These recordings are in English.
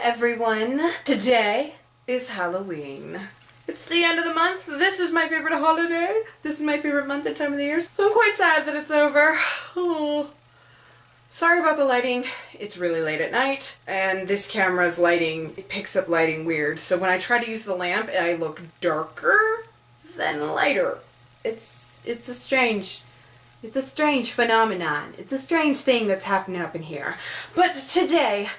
everyone. Today is Halloween. It's the end of the month. This is my favorite holiday. This is my favorite month and time of the year. So I'm quite sad that it's over. Oh. Sorry about the lighting. It's really late at night and this camera's lighting, it picks up lighting weird. So when I try to use the lamp, I look darker than lighter. It's a strange phenomenon. It's a strange thing that's happening up in here. But today,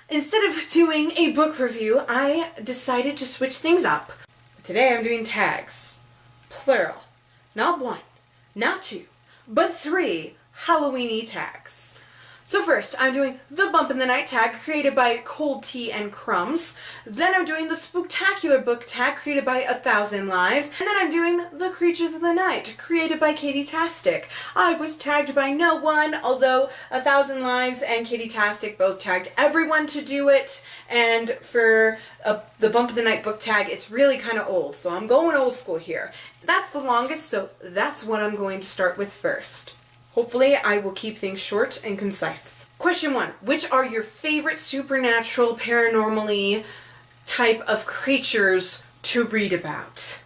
instead of doing a book review, I decided to switch things up. Today I'm doing tags. Plural. Not one, not two, but 3 Halloween-y tags. So first, I'm doing the Bump in the Night tag created by Cold Tea and Crumbs. Then I'm doing the Spooktacular book tag created by 1,000 Lives. And then I'm doing the Creatures of the Night created by Katie Tastic. I was tagged by no one, although 1,000 Lives and Katie Tastic both tagged everyone to do it. And for the Bump in the Night book tag, it's really kind of old, so I'm going old school here. That's the longest, so that's what I'm going to start with first. Hopefully I will keep things short and concise. Question 1. Which are your favorite supernatural, paranormally type of creatures to read about?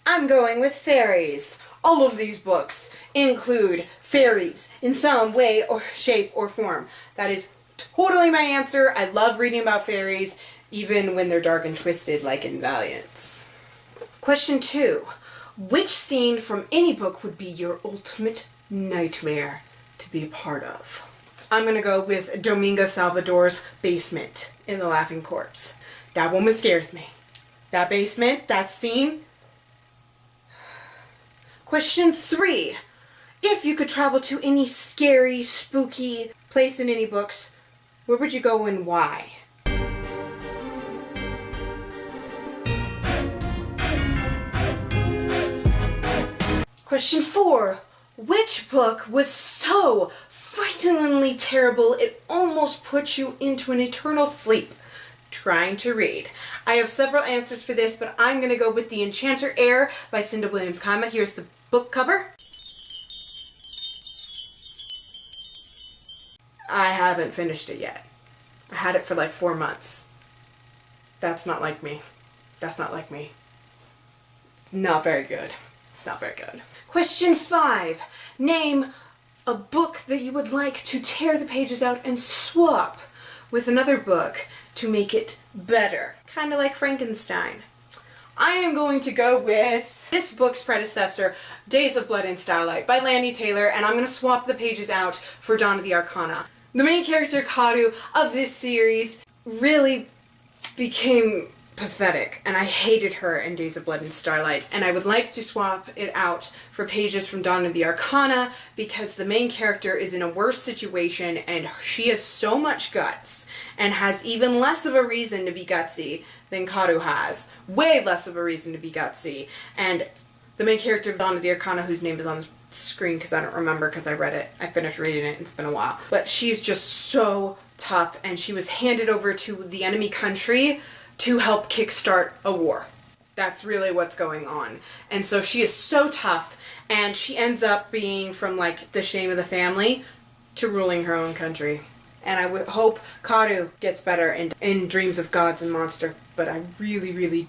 I'm going with fairies. All of these books include fairies in some way or shape or form. That is totally my answer. I love reading about fairies, even when they're dark and twisted like in Valiants. Question 2. Which scene from any book would be your ultimate nightmare to be a part of? I'm gonna go with Dominga Salvador's basement in The Laughing Corpse. That woman scares me. That basement, that scene. Question 3. If you could travel to any scary, spooky place in any books, where would you go and why? Question 4. Which book was so frighteningly terrible it almost put you into an eternal sleep trying to read? I have several answers for this, but I'm going to go with The Enchanter Heir by Cinda Williams-Kama. Here's the book cover. I haven't finished it yet. I had it for like 4 months. That's not like me. That's not like me. It's not very good. It's not very good. Question 5. Name a book that you would like to tear the pages out and swap with another book to make it better. Kind of like Frankenstein. I am going to go with this book's predecessor, Days of Blood and Starlight by Lanny Taylor, and I'm going to swap the pages out for Dawn of the Arcana. The main character, Karu, of this series really became pathetic, and I hated her in Days of Blood and Starlight, and I would like to swap it out for pages from Dawn of the Arcana because the main character is in a worse situation and she has so much guts and has even less of a reason to be gutsy than Karu has. Way less of a reason to be gutsy. And the main character of Dawn of the Arcana, whose name is on the screen because I don't remember because I read it. I finished reading it, it's been a while. But she's just so tough, and she was handed over to the enemy country to help kickstart a war. That's really what's going on. And so she is so tough, and she ends up being from like the shame of the family to ruling her own country. And I would hope Karu gets better in Dreams of Gods and Monster, but I really, really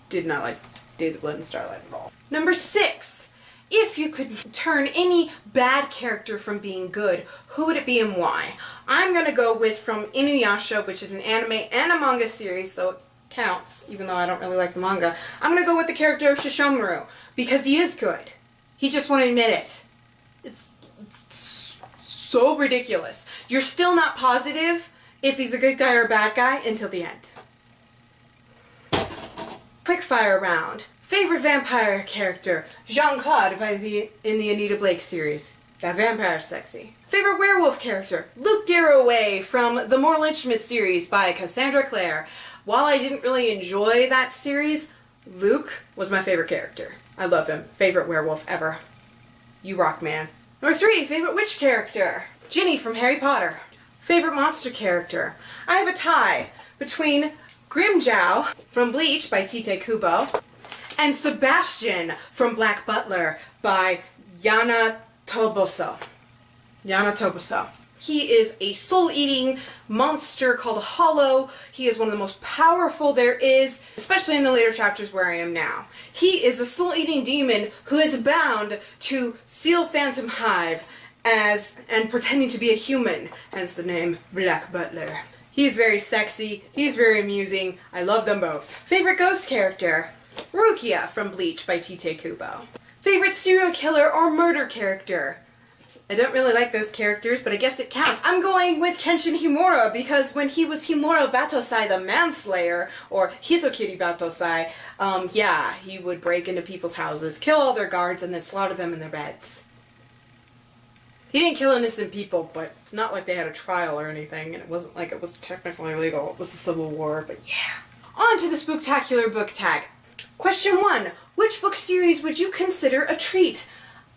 did not like Days of Blood and Starlight at all. Number 6. If you could turn any bad character from being good, who would it be and why? I'm gonna go with from Inuyasha, which is an anime and a manga series, so it counts, even though I don't really like the manga. I'm gonna go with the character of Shishomaru, because he is good. He just won't admit it. It's so ridiculous. You're still not positive if he's a good guy or a bad guy until the end. Quickfire round. Favorite vampire character? Jean-Claude in the Anita Blake series. That vampire's sexy. Favorite werewolf character? Luke Garroway from the More Lynchmas series by Cassandra Clare. While I didn't really enjoy that series, Luke was my favorite character. I love him. Favorite werewolf ever. You rock, man. Number 3, favorite witch character? Ginny from Harry Potter. Favorite monster character? I have a tie between Grimjow from Bleach by Tite Kubo and Sebastian from Black Butler by Yana Toboso. He is a soul-eating monster called Hollow. He is one of the most powerful there is, especially in the later chapters where I am now. He is a soul-eating demon who is bound to Seal Phantom Hive and pretending to be a human, hence the name Black Butler. He's very sexy, he's very amusing, I love them both. Favorite ghost character? Rukia from Bleach by Tite Kubo. Favorite serial killer or murder character? I don't really like those characters, but I guess it counts. I'm going with Kenshin Himura because when he was Himura Batosai the Manslayer, or Hitokiri Batosai, yeah, he would break into people's houses, kill all their guards, and then slaughter them in their beds. He didn't kill innocent people, but it's not like they had a trial or anything, and it wasn't like it was technically illegal. It was a civil war, but yeah. On to the Spooktacular book tag. Question 1. Which book series would you consider a treat?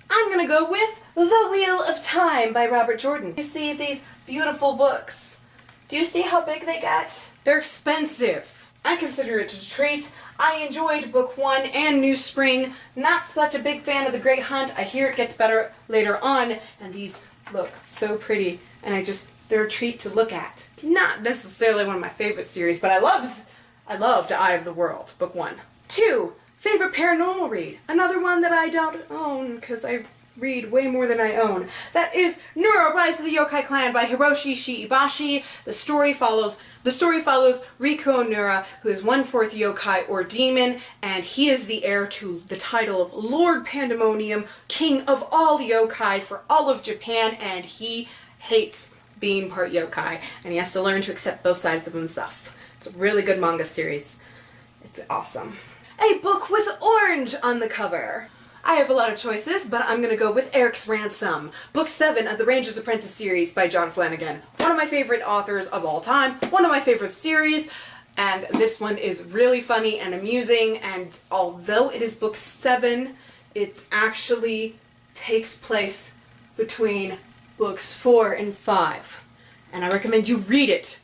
I'm gonna go with The Wheel of Time by Robert Jordan. You see these beautiful books? Do you see how big they get? They're expensive. I consider it a treat. I enjoyed book 1 and New Spring. Not such a big fan of The Great Hunt. I hear it gets better later on, and these look so pretty, and they're a treat to look at. Not necessarily one of my favorite series, but I loved Eye of the World, book 1. 2. Favorite paranormal read? Another one that I don't own because I read way more than I own. That is Nura, Rise of the Yokai Clan by Hiroshi Shiibashi. The story follows Riku Nura, who is 1/4 yokai or demon, and he is the heir to the title of Lord Pandemonium, king of all yokai for all of Japan, and he hates being part yokai, and he has to learn to accept both sides of himself. It's a really good manga series. It's awesome. A book with orange on the cover. I have a lot of choices, but I'm going to go with Eric's Ransom, book 7 of the Ranger's Apprentice series by John Flanagan. One of my favorite authors of all time, one of my favorite series, and this one is really funny and amusing, and although it is book 7, it actually takes place between books 4 and 5. And I recommend you read it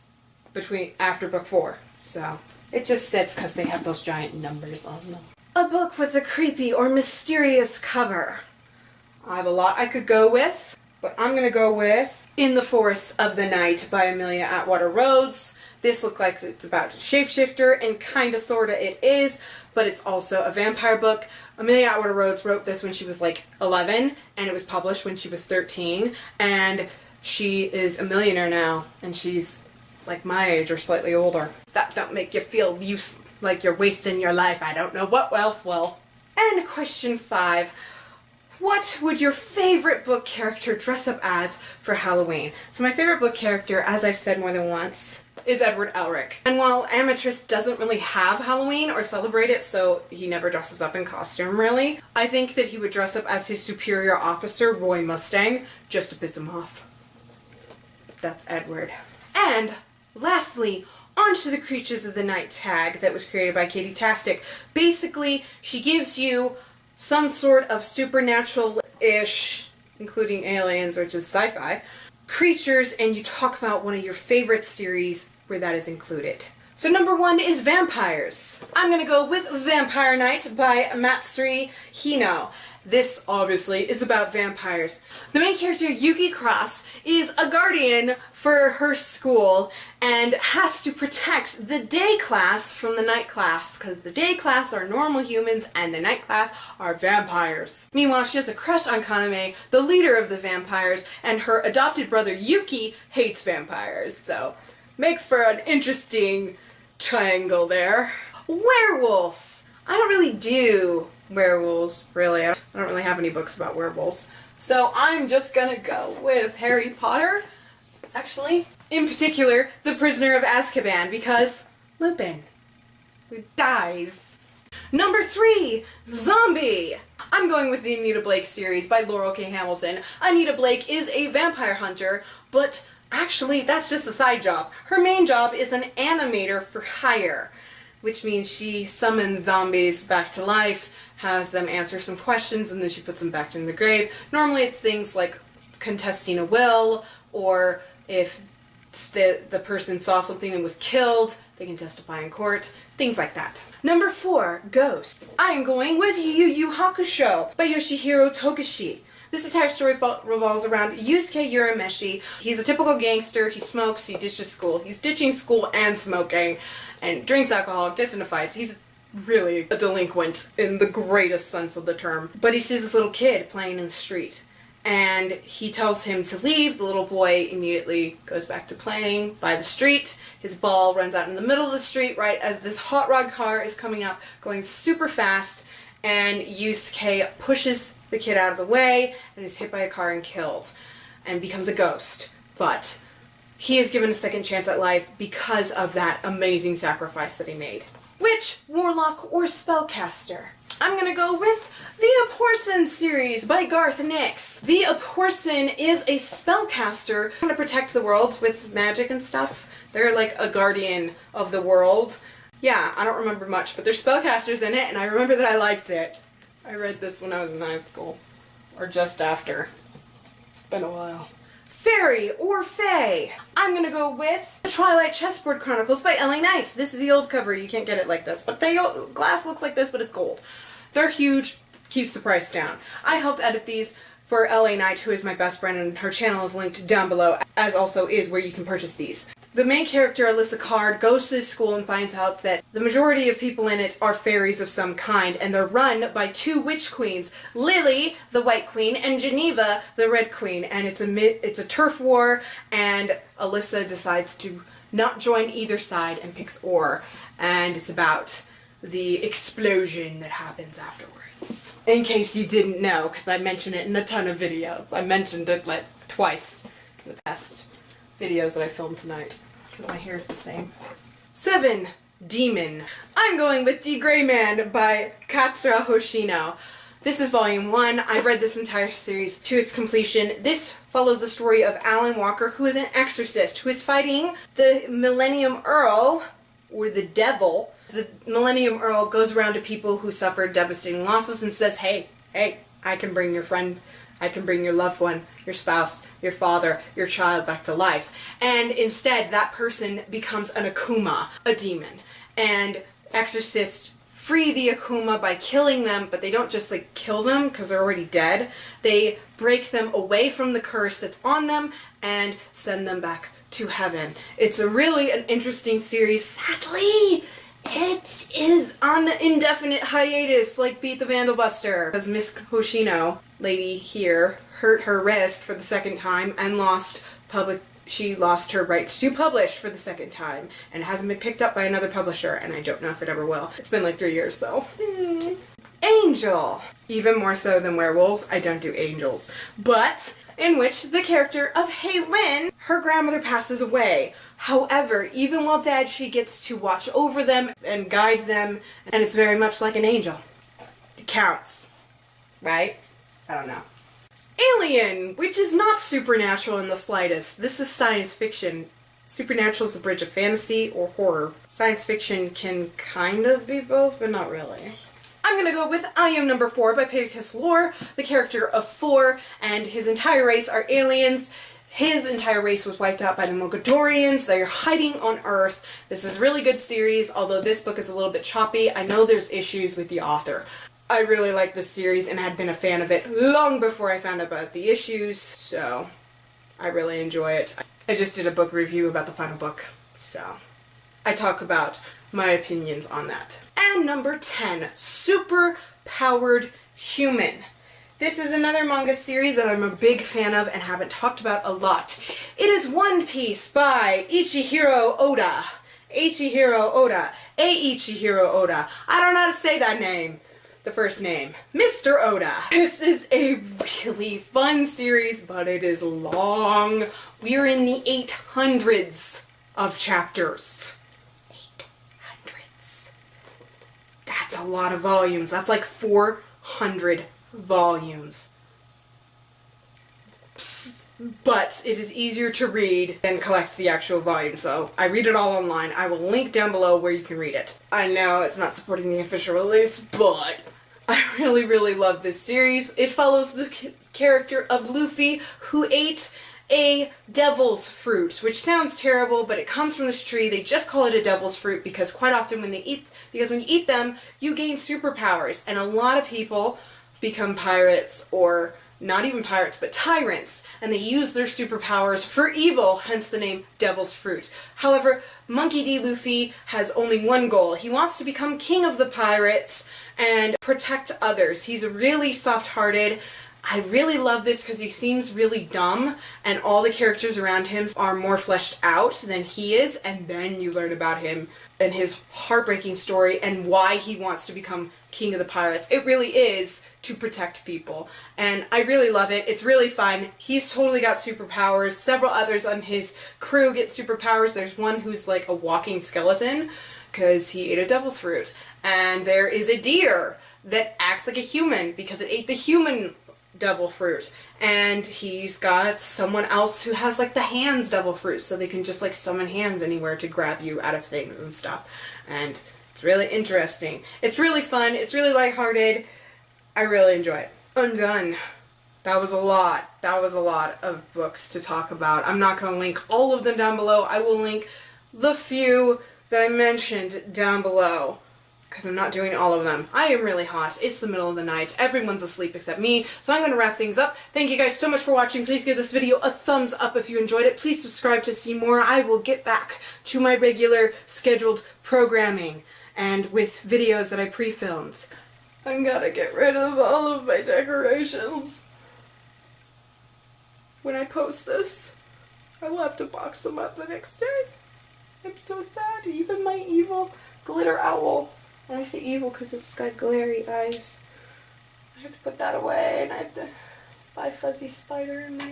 after book 4. So it just sits because they have those giant numbers on them. A book with a creepy or mysterious cover. I have a lot I could go with, but I'm going to go with In the Forests of the Night by Amelia Atwater Rhodes. This looks like it's about a shapeshifter, and kinda sorta it is, but it's also a vampire book. Amelia Atwater Rhodes wrote this when she was like 11, and it was published when she was 13, and she is a millionaire now, and she's like my age or slightly older. That don't make you feel like you're wasting your life. I don't know what else will. And question 5. What would your favorite book character dress up as for Halloween? So my favorite book character, as I've said more than once, is Edward Elric. And while Amatrist doesn't really have Halloween or celebrate it, so he never dresses up in costume really, I think that he would dress up as his superior officer, Roy Mustang, just to piss him off. That's Edward. And lastly, onto the Creatures of the Night tag that was created by Katie Tastic. Basically, she gives you some sort of supernatural-ish, including aliens, which is sci-fi, creatures, and you talk about one of your favorite series where that is included. So number 1 is vampires. I'm gonna go with Vampire Night by Matsuri Hino. This, obviously, is about vampires. The main character, Yuki Cross, is a guardian for her school and has to protect the day class from the night class, because the day class are normal humans and the night class are vampires. Meanwhile, she has a crush on Kaname, the leader of the vampires, and her adopted brother, Yuki, hates vampires, so makes for an interesting triangle there. Werewolf! I don't really do werewolves, really. I don't really have any books about werewolves. So I'm just gonna go with Harry Potter, actually. In particular, The Prisoner of Azkaban, because Lupin, who dies. Number 3, Zombie! I'm going with the Anita Blake series by Laurel K. Hamilton. Anita Blake is a vampire hunter, but actually that's just a side job. Her main job is an animator for hire, which means she summons zombies back to life, has them answer some questions, and then she puts them back in the grave. Normally it's things like contesting a will, or if the person saw something and was killed, they can testify in court, things like that. Number 4, Ghost. I am going with Yu Yu Hakusho by Yoshihiro Togashi. This entire story revolves around Yusuke Urameshi. He's a typical gangster. He smokes, he ditches school. He's ditching school and smoking, and drinks alcohol, gets into fights. He's really a delinquent in the greatest sense of the term. But he sees this little kid playing in the street, and he tells him to leave. The little boy immediately goes back to playing by the street. His ball runs out in the middle of the street right as this hot rod car is coming up, going super fast, and Yusuke pushes the kid out of the way and is hit by a car and killed and becomes a ghost. But he is given a second chance at life because of that amazing sacrifice that he made. Which warlock or spellcaster? I'm gonna go with the Aporson series by Garth Nix. The Aporson is a spellcaster trying to protect the world with magic and stuff. They're like a guardian of the world. Yeah, I don't remember much, but there's spellcasters in it, and I remember that I liked it. I read this when I was in high school, or just after. It's been a while. Fairy or Fae? I'm gonna go with The Twilight Chessboard Chronicles by LA Knight. This is the old cover. You can't get it like this, but glass looks like this, but it's gold. They're huge, keeps the price down. I helped edit these for LA Knight, who is my best friend, and her channel is linked down below, as also is where you can purchase these. The main character, Alyssa Card, goes to this school and finds out that the majority of people in it are fairies of some kind, and they're run by two witch queens, Lily, the White Queen, and Geneva, the Red Queen, and it's a turf war, and Alyssa decides to not join either side and picks Or, and it's about the explosion that happens afterwards. In case you didn't know, because I mentioned it in a ton of videos. I mentioned it like twice in the past videos that I filmed tonight, because my hair is the same. 7. Demon. I'm going with The Gray Man by Katsura Hoshino. This is volume 1. I've read this entire series to its completion. This follows the story of Alan Walker, who is an exorcist, who is fighting the Millennium Earl, or the devil. The Millennium Earl goes around to people who suffered devastating losses and says, hey, I can bring your friend, I can bring your loved one, your spouse, your father, your child back to life. And instead, that person becomes an Akuma, a demon. And exorcists free the Akuma by killing them, but they don't just like kill them because they're already dead. They break them away from the curse that's on them and send them back to heaven. It's really an interesting series. Sadly, it is on indefinite hiatus, like Beat the Vandal Buster, because Miss Hoshino, lady here, hurt her wrist for the second time and she lost her rights to publish for the second time, and it hasn't been picked up by another publisher, and I don't know if it ever will. It's been like 3 years though. Angel! Even more so than werewolves, I don't do angels. But in which the character of Haylin, her grandmother passes away. However, even while dead, she gets to watch over them and guide them, and it's very much like an angel. It counts. Right? I don't know. Alien, which is not supernatural in the slightest. This is science fiction. Supernatural is a bridge of fantasy or horror. Science fiction can kind of be both, but not really. I'm gonna go with I Am Number 4 by Pittacus Lore, the character of 4, and his entire race are aliens. His entire race was wiped out by the Mogadorians. They're hiding on Earth. This is a really good series, although this book is a little bit choppy. I know there's issues with the author. I really like this series and had been a fan of it long before I found out about the issues, so I really enjoy it. I just did a book review about the final book, so I talk about my opinions on that. And number 10, Super Powered Human. This is another manga series that I'm a big fan of and haven't talked about a lot. It is One Piece by Eiichiro Oda. Eiichiro Oda. Eiichiro Oda. I don't know how to say that name. The first name. Mr. Oda. This is a really fun series, but it is long. We're in the 800s of chapters. 800s. That's a lot of volumes. That's like 400 volumes. But it is easier to read than collect the actual volume, so I read it all online. I will link down below where you can read it. I know it's not supporting the official release, but I really love this series. It follows the character of Luffy, who ate a devil's fruit, which sounds terrible, but it comes from this tree. They just call it a devil's fruit because quite often when you eat them, you gain superpowers, and a lot of people become pirates or not even pirates, but tyrants, and they use their superpowers for evil, hence the name Devil's Fruit. However, Monkey D. Luffy has only one goal. He wants to become king of the pirates and protect others. He's really soft-hearted. I really love this because he seems really dumb, and all the characters around him are more fleshed out than he is, and then you learn about him and his heartbreaking story and why he wants to become king of the pirates. It really is to protect people, and I really love it. It's really fun. He's totally got superpowers. Several others on his crew get superpowers. There's one who's like a walking skeleton because he ate a devil fruit, and there is a deer that acts like a human because it ate the human devil fruit, and he's got someone else who has like the hands devil fruit, so they can just like summon hands anywhere to grab you out of things and stuff, and it's really interesting. It's really fun. It's really lighthearted. I really enjoy it. I'm done. That was a lot. That was a lot of books to talk about. I'm not going to link all of them down below. I will link the few that I mentioned down below, because I'm not doing all of them. I am really hot. It's the middle of the night. Everyone's asleep except me, so I'm going to wrap things up. Thank you guys so much for watching. Please give this video a thumbs up if you enjoyed it. Please subscribe to see more. I will get back to my regular scheduled programming and with videos that I pre-filmed. I gotta get rid of all of my decorations. When I post this, I will have to box them up the next day. I'm so sad. Even my evil glitter owl. And I say evil because it's got glary eyes. I have to put that away, and I have to buy Fuzzy Spider and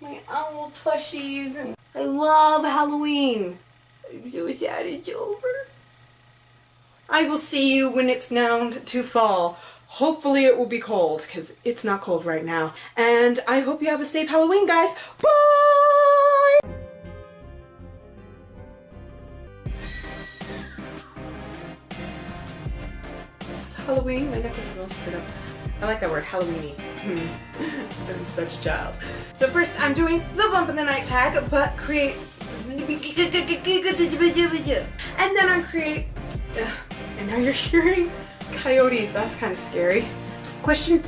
my owl plushies. And I love Halloween. I'm so sad it's over. I will see you when it's now to fall. Hopefully it will be cold, because it's not cold right now. And I hope you have a safe Halloween, guys. Bye! Halloween? My necklace is all screwed up. I like that word, Halloweeny. I'm such a child. So first I'm doing the bump in the night tag, but create... And then I'm create... And now you're hearing coyotes. That's kind of scary. Question?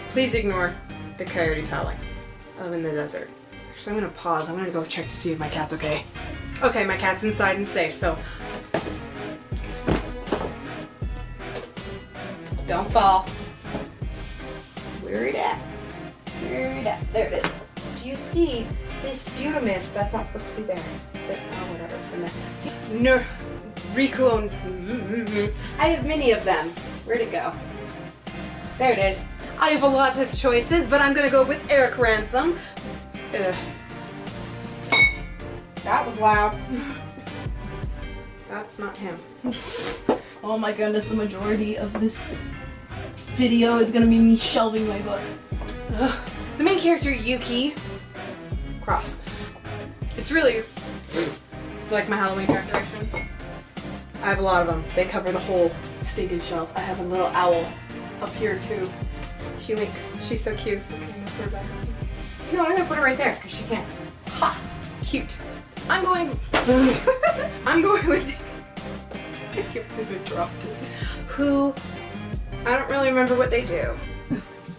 Please ignore the coyotes howling. I live in the desert. Actually, I'm going to pause. I'm going to go check to see if my cat's okay. Okay, my cat's inside and safe, so... Don't fall. Where it at? Where it at? There it is. Do you see this Butamus? That's not supposed to be there. But, oh, whatever. It's been there. No. Riku. I have many of them. Where'd it go? There it is. I have a lot of choices, but I'm gonna go with Eric Ransom. Ugh. That was loud. That's not him. Oh my goodness, the majority of this video is gonna be me shelving my books. Ugh. The main character, Yuki, cross. It's really like my Halloween decorations. I have a lot of them. They cover the whole stinking shelf. I have a little owl up here too. She winks. She's so cute. Okay, I'm gonna put her back. No, I'm gonna put her right there because she can't. Ha! Cute. I'm going with I can't believe I dropped it. Who, I don't really remember what they do.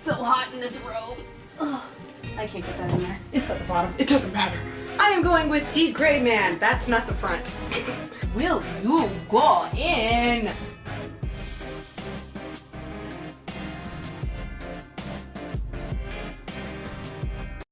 So hot in this robe. Ugh. I can't get that in there. It's at the bottom. It doesn't matter. I am going with D. Gray Man. That's not the front. Will you go in?